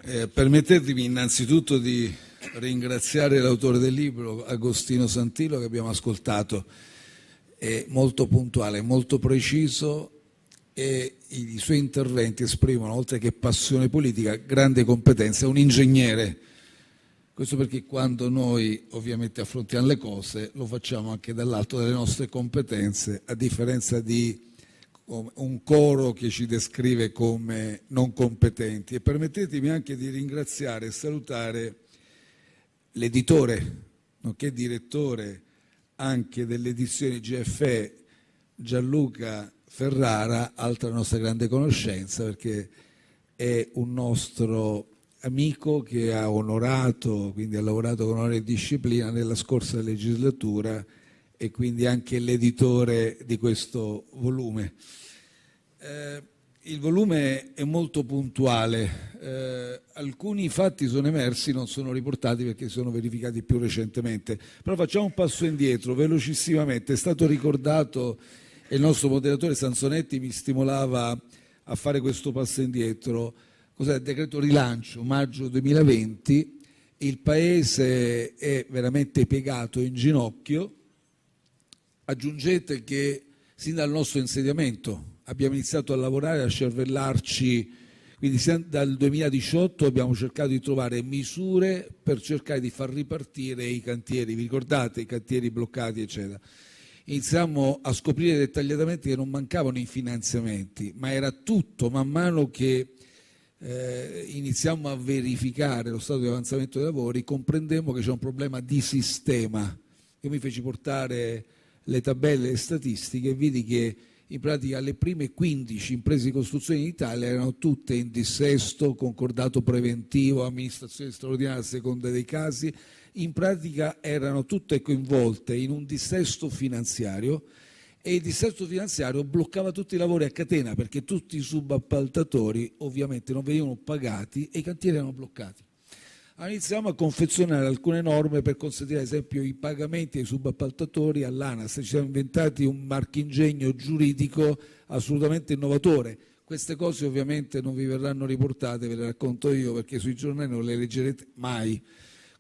Permettetemi innanzitutto di ringraziare l'autore del libro, Agostino Santillo, che abbiamo ascoltato. È molto puntuale, molto preciso e i suoi interventi esprimono, oltre che passione politica, grande competenza. È un ingegnere. Questo perché quando noi ovviamente affrontiamo le cose lo facciamo anche dall'alto delle nostre competenze, a differenza di un coro che ci descrive come non competenti. E permettetemi anche di ringraziare e salutare l'editore, nonché direttore anche delle edizioni GFE, Gianluca Ferrara, altra nostra grande conoscenza, perché è un nostro amico che ha onorato, quindi ha lavorato con onore e disciplina nella scorsa legislatura, e quindi anche l'editore di questo volume. Il volume è molto puntuale, alcuni fatti sono emersi, non sono riportati perché sono verificati più recentemente, però facciamo un passo indietro velocissimamente. È stato ricordato e il nostro moderatore Sansonetti mi stimolava a fare questo passo indietro. Cos'è il decreto rilancio, maggio 2020, il Paese è veramente piegato in ginocchio. Aggiungete che sin dal nostro insediamento abbiamo iniziato a lavorare, a cervellarci, quindi dal 2018 abbiamo cercato di trovare misure per cercare di far ripartire i cantieri. Vi ricordate i cantieri bloccati, eccetera? Iniziamo a scoprire dettagliatamente che non mancavano i finanziamenti, ma era tutto man mano che iniziamo a verificare lo stato di avanzamento dei lavori, comprendemmo che c'è un problema di sistema. Io mi feci portare le tabelle e le statistiche e vidi che in pratica le prime 15 imprese di costruzione in Italia erano tutte in dissesto, concordato preventivo, amministrazione straordinaria a seconda dei casi. In pratica erano tutte coinvolte in un dissesto finanziario, e il dissesto finanziario bloccava tutti i lavori a catena, perché tutti i subappaltatori ovviamente non venivano pagati e i cantieri erano bloccati. Allora iniziamo a confezionare alcune norme per consentire ad esempio i pagamenti ai subappaltatori all'ANAS. Ci siamo inventati un marchingegno giuridico assolutamente innovatore. Queste cose ovviamente non vi verranno riportate, ve le racconto io, perché sui giornali non le leggerete mai.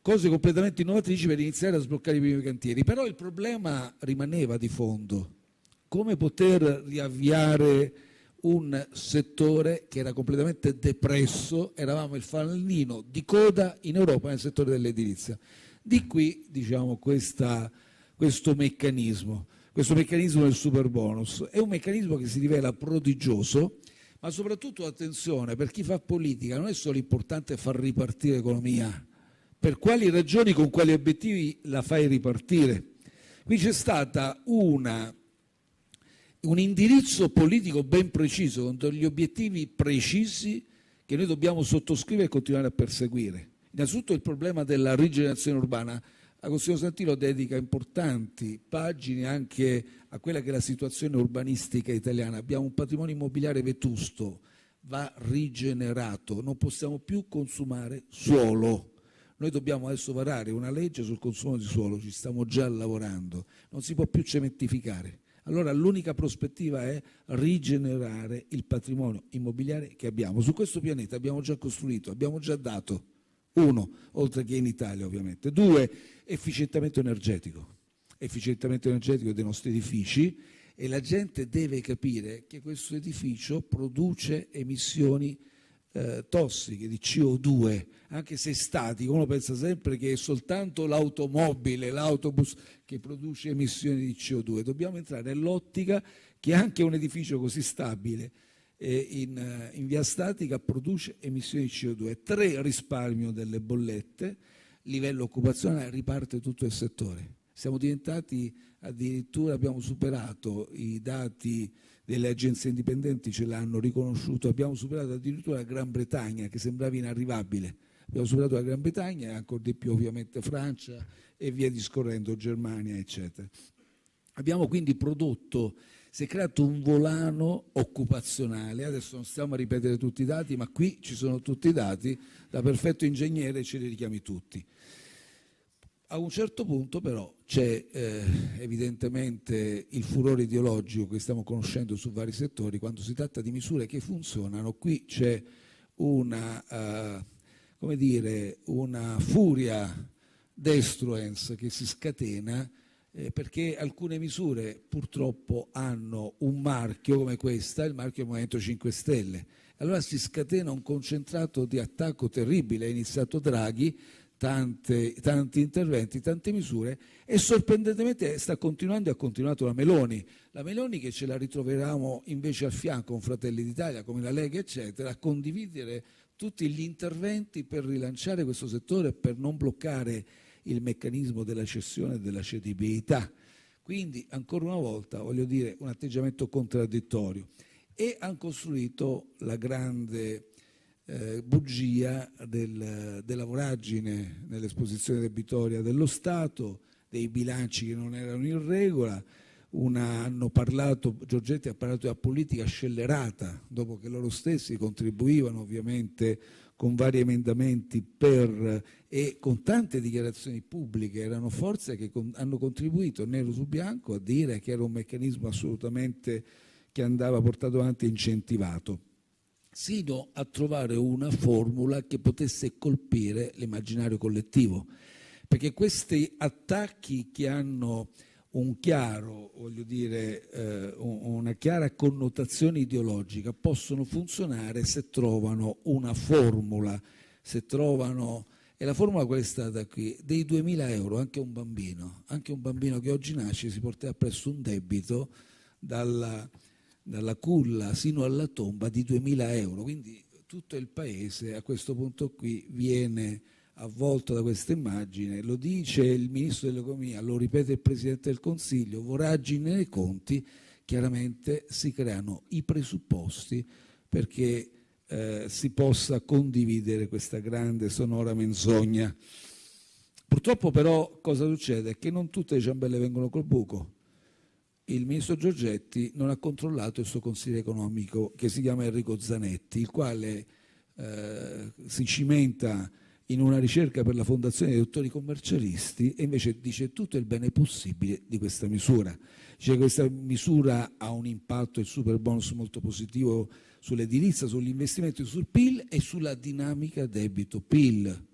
Cose completamente innovatrici per iniziare a sbloccare i primi cantieri. Però il problema rimaneva di fondo: come poter riavviare un settore che era completamente depresso. Eravamo il fanalino di coda in Europa nel settore dell'edilizia. Di qui, diciamo, questo meccanismo del superbonus. È un meccanismo che si rivela prodigioso, ma soprattutto, attenzione, per chi fa politica non è solo importante far ripartire l'economia. Per quali ragioni, con quali obiettivi la fai ripartire? Qui c'è stata un indirizzo politico ben preciso, con degli obiettivi precisi che noi dobbiamo sottoscrivere e continuare a perseguire. Innanzitutto il problema della rigenerazione urbana. Agostino Santillo dedica importanti pagine anche a quella che è la situazione urbanistica italiana. Abbiamo un patrimonio immobiliare vetusto, va rigenerato, non possiamo più consumare suolo. Noi dobbiamo adesso varare una legge sul consumo di suolo, ci stiamo già lavorando, non si può più cementificare. Allora l'unica prospettiva è rigenerare il patrimonio immobiliare che abbiamo. Su questo pianeta abbiamo già costruito, abbiamo già dato. Uno, oltre che in Italia ovviamente. Due, efficientamento energetico dei nostri edifici, e la gente deve capire che questo edificio produce emissioni tossiche di CO2, anche se è statico. Uno pensa sempre che è soltanto l'automobile, l'autobus che produce emissioni di CO2. Dobbiamo entrare nell'ottica che anche un edificio così stabile in via statica produce emissioni di CO2. 3, risparmio delle bollette, livello occupazionale, riparte tutto il settore. Siamo diventati addirittura, abbiamo superato i dati delle agenzie indipendenti, ce l'hanno riconosciuto, abbiamo superato addirittura la Gran Bretagna, che sembrava inarrivabile. Abbiamo superato la Gran Bretagna e ancora di più ovviamente Francia e via discorrendo, Germania, eccetera. Abbiamo quindi prodotto, si è creato un volano occupazionale. Adesso non stiamo a ripetere tutti i dati, ma qui ci sono tutti i dati, da perfetto ingegnere ce li richiami tutti. A un certo punto però c'è evidentemente il furore ideologico che stiamo conoscendo su vari settori. Quando si tratta di misure che funzionano, qui c'è una come dire, una furia destruens che si scatena perché alcune misure purtroppo hanno un marchio come questa, il marchio Movimento 5 Stelle. Allora si scatena un concentrato di attacco terribile, ha iniziato Draghi, tanti interventi, tante misure e sorprendentemente sta continuando e ha continuato la Meloni che ce la ritroveremo invece al fianco con Fratelli d'Italia come la Lega eccetera, a condividere tutti gli interventi per rilanciare questo settore e per non bloccare il meccanismo della cessione e della cedibilità. Quindi ancora una volta voglio dire un atteggiamento contraddittorio e hanno costruito la grande bugia della voragine nell'esposizione debitoria dello Stato, dei bilanci che non erano in regola. Giorgetti ha parlato della politica scellerata, dopo che loro stessi contribuivano ovviamente con vari emendamenti e con tante dichiarazioni pubbliche, erano forze che hanno contribuito nero su bianco a dire che era un meccanismo assolutamente che andava portato avanti e incentivato, sino a trovare una formula che potesse colpire l'immaginario collettivo, perché questi attacchi che hanno un chiaro, voglio dire, una chiara connotazione ideologica possono funzionare se trovano una formula, se trovano, e la formula qual è stata qui? Dei 2.000 euro, anche un bambino che oggi nasce si porta appresso un debito dalla culla sino alla tomba di 2.000 euro, quindi tutto il paese a questo punto qui viene avvolto da questa immagine, lo dice il Ministro dell'Economia, lo ripete il Presidente del Consiglio, voragine nei conti, chiaramente si creano i presupposti perché si possa condividere questa grande sonora menzogna. Purtroppo però cosa succede? Che non tutte le ciambelle vengono col buco. Il ministro Giorgetti non ha controllato il suo consiglio economico che si chiama Enrico Zanetti, il quale si cimenta in una ricerca per la Fondazione dei dottori commercialisti e invece dice tutto il bene possibile di questa misura. Dice che questa misura ha un impatto, il super bonus molto positivo sull'edilizia, sugli investimenti, sul PIL e sulla dinamica debito-PIL.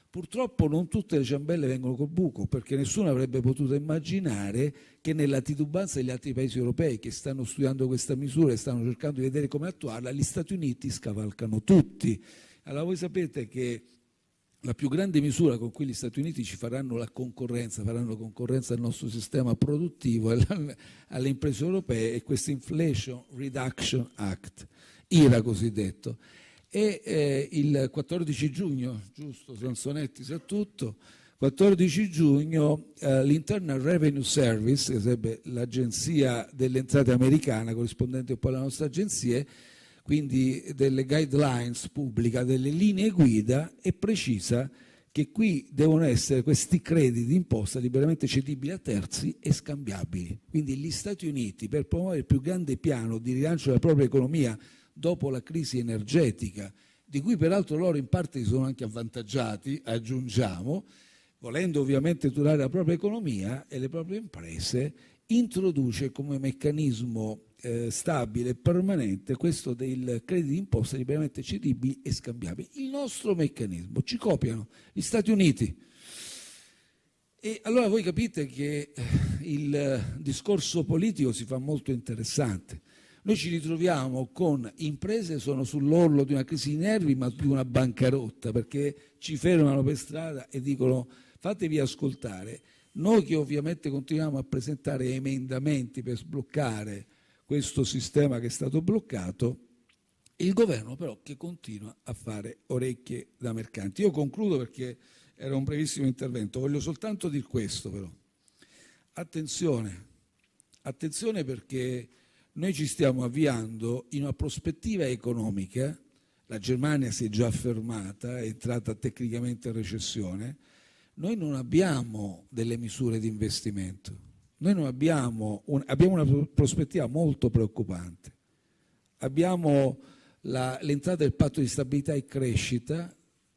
Purtroppo non tutte le ciambelle vengono col buco, perché nessuno avrebbe potuto immaginare che nella titubanza degli altri paesi europei che stanno studiando questa misura e stanno cercando di vedere come attuarla, gli Stati Uniti scavalcano tutti. Allora voi sapete che la più grande misura con cui gli Stati Uniti ci faranno concorrenza al nostro sistema produttivo e alle imprese europee è questo Inflation Reduction Act, IRA cosiddetto. E il 14 giugno, giusto, Sansonetti sa tutto, 14 giugno l'Internal Revenue Service, che sarebbe l'agenzia delle entrate americana, corrispondente poi alla nostra agenzia, quindi delle guidelines pubblica, delle linee guida e precisa che qui devono essere questi crediti d'imposta liberamente cedibili a terzi e scambiabili. Quindi gli Stati Uniti, per promuovere il più grande piano di rilancio della propria economia dopo la crisi energetica, di cui peraltro loro in parte si sono anche avvantaggiati, aggiungiamo, volendo ovviamente tutelare la propria economia e le proprie imprese, introduce come meccanismo stabile e permanente questo del credito d'imposta liberamente cedibili e scambiabili. Il nostro meccanismo, ci copiano gli Stati Uniti. E allora voi capite che il discorso politico si fa molto interessante. Noi ci ritroviamo con imprese che sono sull'orlo di una crisi di nervi, ma di una bancarotta, perché ci fermano per strada e dicono fatevi ascoltare. Noi che ovviamente continuiamo a presentare emendamenti per sbloccare questo sistema che è stato bloccato, il governo però che continua a fare orecchie da mercanti. Io concludo perché era un brevissimo intervento, voglio soltanto dire questo però. Attenzione perché noi ci stiamo avviando in una prospettiva economica, la Germania si è già fermata, è entrata tecnicamente in recessione, noi non abbiamo delle misure di investimento, noi non abbiamo una prospettiva molto preoccupante. Abbiamo l'entrata del patto di stabilità e crescita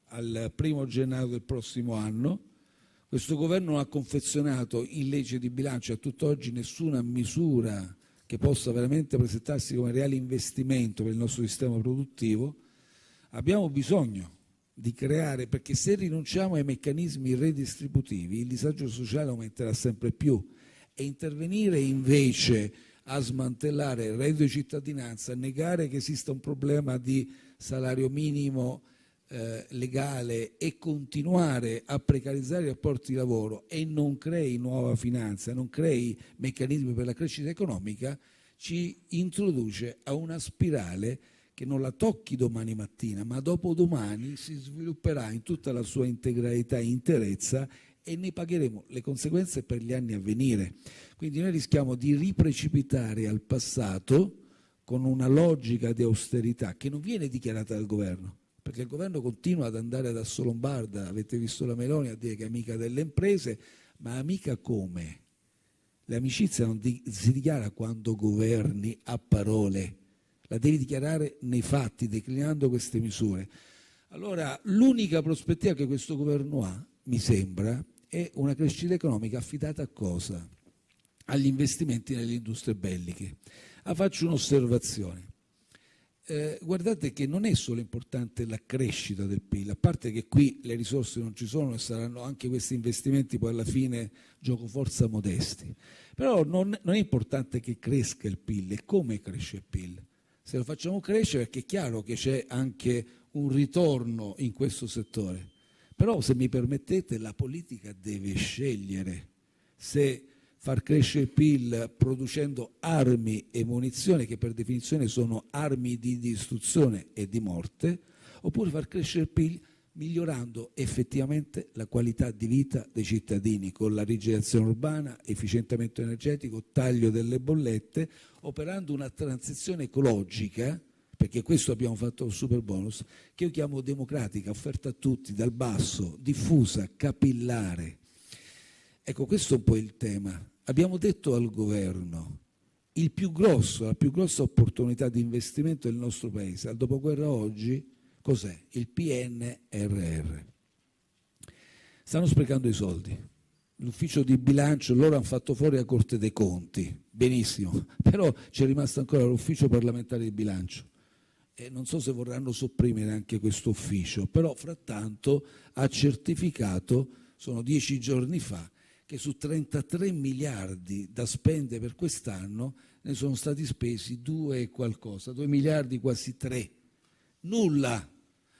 al 1° gennaio del prossimo anno. Questo governo non ha confezionato in legge di bilancio a tutt'oggi nessuna misura che possa veramente presentarsi come reale investimento per il nostro sistema produttivo. Abbiamo bisogno di creare, perché se rinunciamo ai meccanismi redistributivi il disagio sociale aumenterà sempre più, e intervenire invece a smantellare il reddito di cittadinanza, a negare che esista un problema di salario minimo legale e continuare a precarizzare i rapporti di lavoro e non crei nuova finanza, non crei meccanismi per la crescita economica, ci introduce a una spirale che non la tocchi domani mattina, ma dopodomani si svilupperà in tutta la sua integralità e interezza e ne pagheremo le conseguenze per gli anni a venire. Quindi noi rischiamo di riprecipitare al passato con una logica di austerità che non viene dichiarata dal governo, perché il governo continua ad andare ad Assolombarda, avete visto la Meloni a dire che è amica delle imprese, ma amica come? L'amicizia non si dichiara quando governi a parole, la devi dichiarare nei fatti, declinando queste misure. Allora, l'unica prospettiva che questo governo ha, mi sembra, è una crescita economica affidata a cosa? Agli investimenti nelle industrie belliche. Faccio un'osservazione. Guardate che non è solo importante la crescita del PIL, a parte che qui le risorse non ci sono e saranno anche questi investimenti poi alla fine giocoforza modesti, però non è importante che cresca il PIL, è come cresce il PIL. Se lo facciamo crescere, perché è chiaro che c'è anche un ritorno in questo settore, però se mi permettete la politica deve scegliere se far crescere il PIL producendo armi e munizioni che per definizione sono armi di distruzione e di morte, oppure far crescere il PIL migliorando effettivamente la qualità di vita dei cittadini con la rigenerazione urbana, efficientamento energetico, taglio delle bollette, operando una transizione ecologica, perché questo abbiamo fatto con il Superbonus, che io chiamo democratica, offerta a tutti, dal basso, diffusa, capillare. Ecco, questo è un po' il tema. Abbiamo detto al governo, la più grossa opportunità di investimento del nostro paese, al dopoguerra oggi, cos'è? Il PNRR. Stanno sprecando i soldi. L'ufficio di bilancio, loro hanno fatto fuori la Corte dei Conti, benissimo, però c'è rimasto ancora l'ufficio parlamentare di bilancio. E non so se vorranno sopprimere anche questo ufficio, però frattanto ha certificato, sono 10 giorni fa, che su 33 miliardi da spendere per quest'anno ne sono stati spesi 2 e qualcosa, 2 miliardi quasi 3. Nulla.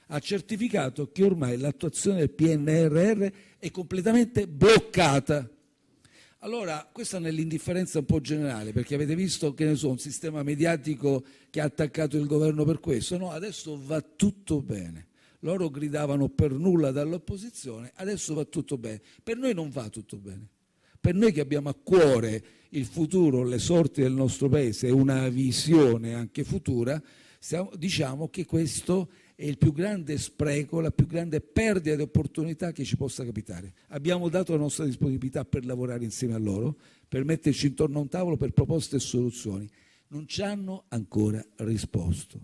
Ha certificato che ormai l'attuazione del PNRR è completamente bloccata. Allora, questa nell'indifferenza un po' generale, perché avete visto che ne so, un sistema mediatico che ha attaccato il governo per questo, no, adesso va tutto bene. Loro gridavano per nulla dall'opposizione, adesso va tutto bene. Per noi non va tutto bene. Per noi che abbiamo a cuore il futuro, le sorti del nostro paese e una visione anche futura, diciamo che questo è il più grande spreco, la più grande perdita di opportunità che ci possa capitare. Abbiamo dato la nostra disponibilità per lavorare insieme a loro, per metterci intorno a un tavolo per proposte e soluzioni. Non ci hanno ancora risposto.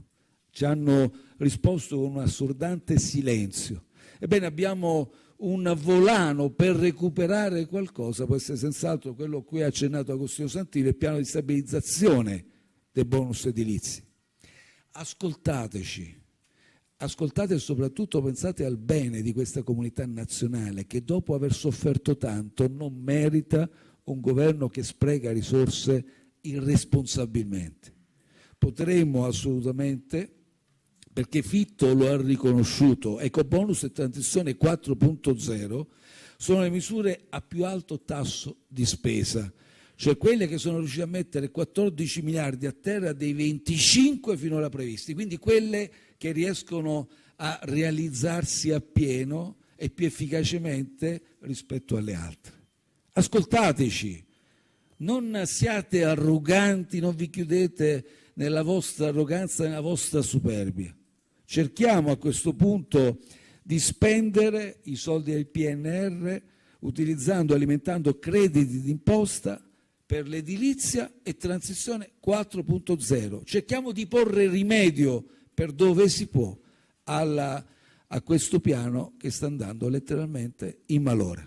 Ci hanno risposto con un assordante silenzio. Ebbene, abbiamo un volano per recuperare qualcosa, può essere senz'altro quello a cui ha accennato Agostino Santilli, il piano di stabilizzazione dei bonus edilizi. Ascoltateci, ascoltate e soprattutto pensate al bene di questa comunità nazionale che dopo aver sofferto tanto non merita un governo che spreca risorse irresponsabilmente. Potremmo assolutamente, perché Fitto lo ha riconosciuto, Ecobonus e Transizione 4.0 sono le misure a più alto tasso di spesa, cioè quelle che sono riuscite a mettere 14 miliardi a terra dei 25 finora previsti, quindi quelle che riescono a realizzarsi appieno e più efficacemente rispetto alle altre. Ascoltateci, non siate arroganti, non vi chiudete nella vostra arroganza e nella vostra superbia. Cerchiamo a questo punto di spendere i soldi del PNR utilizzando, alimentando crediti d'imposta per l'edilizia e transizione 4.0. Cerchiamo di porre rimedio per dove si può a questo piano che sta andando letteralmente in malora.